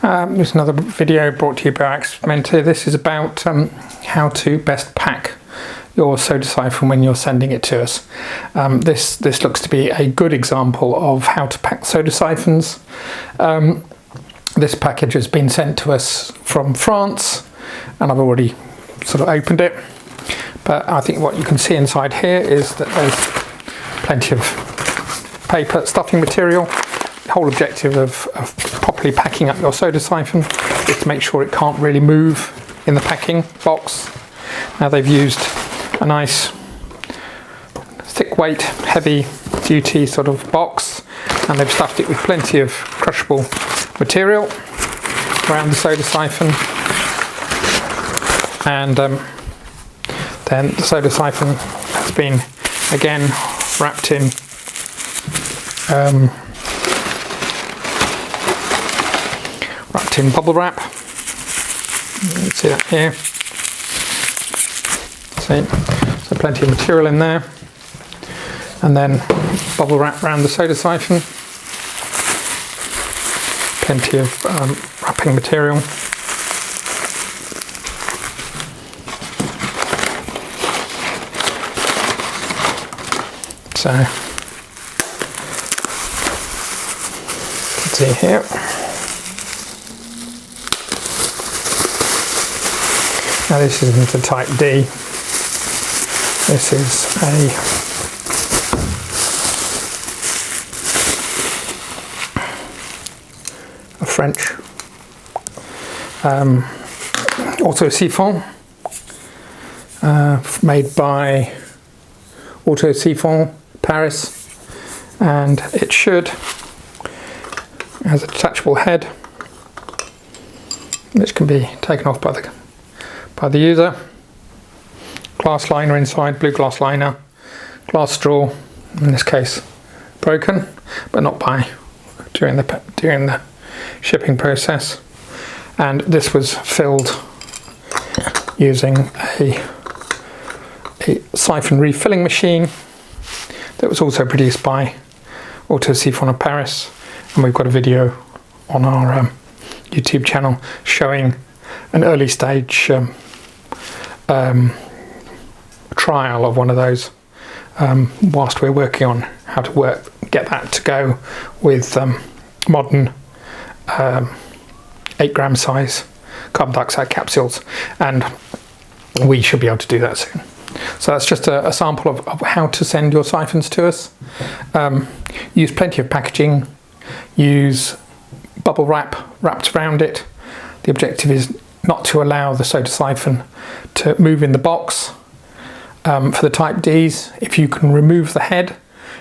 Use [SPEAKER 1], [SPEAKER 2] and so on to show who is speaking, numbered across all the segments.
[SPEAKER 1] This is another video brought to you by Experimenter. This is about how to best pack your soda siphon when you're sending it to us. This looks to be a good example of how to pack soda siphons. This package has been sent to us from France and I've already sort of opened it, but I think what you can see inside here is that there's plenty of paper stuffing material. The whole objective of properly packing up your soda siphon is to make sure it can't really move in the packing box. Now they've used a nice thick weight, heavy duty sort of box, and they've stuffed it with plenty of crushable material around the soda siphon, and then the soda siphon has been again wrapped in bubble wrap. You can see that here. See, so plenty of material in there, and then bubble wrap around the soda siphon. Plenty of wrapping material. So, you can see here. Now this isn't a type D, this is a French auto syphon, made by Auto Syphon Paris, and it has a detachable head which can be taken off by the user. Glass liner inside, blue glass liner, glass straw, in this case broken, but not during the shipping process. And this was filled using a siphon refilling machine that was also produced by Auto Syphon of Paris, and we've got a video on our YouTube channel showing an early stage trial of one of those, whilst we're working on how to get that to go with modern 8-gram size carbon dioxide capsules, and we should be able to do that soon. So that's just a sample of how to send your siphons to us. Use plenty of packaging, use bubble wrap wrapped around it. The objective is not to allow the soda siphon to move in the box. For the type Ds, if you can remove the head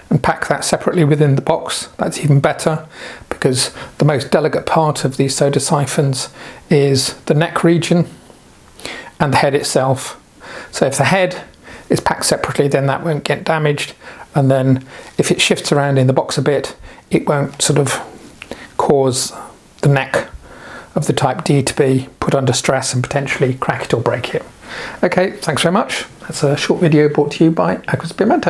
[SPEAKER 1] and pack that separately within the box, that's even better, because the most delicate part of these soda siphons is the neck region and the head itself. So if the head is packed separately, then that won't get damaged, and then if it shifts around in the box a bit, it won't sort of cause the neck of the type D to be put under stress and potentially crack it or break it. Okay, thanks very much. That's a short video brought to you by Experimenter.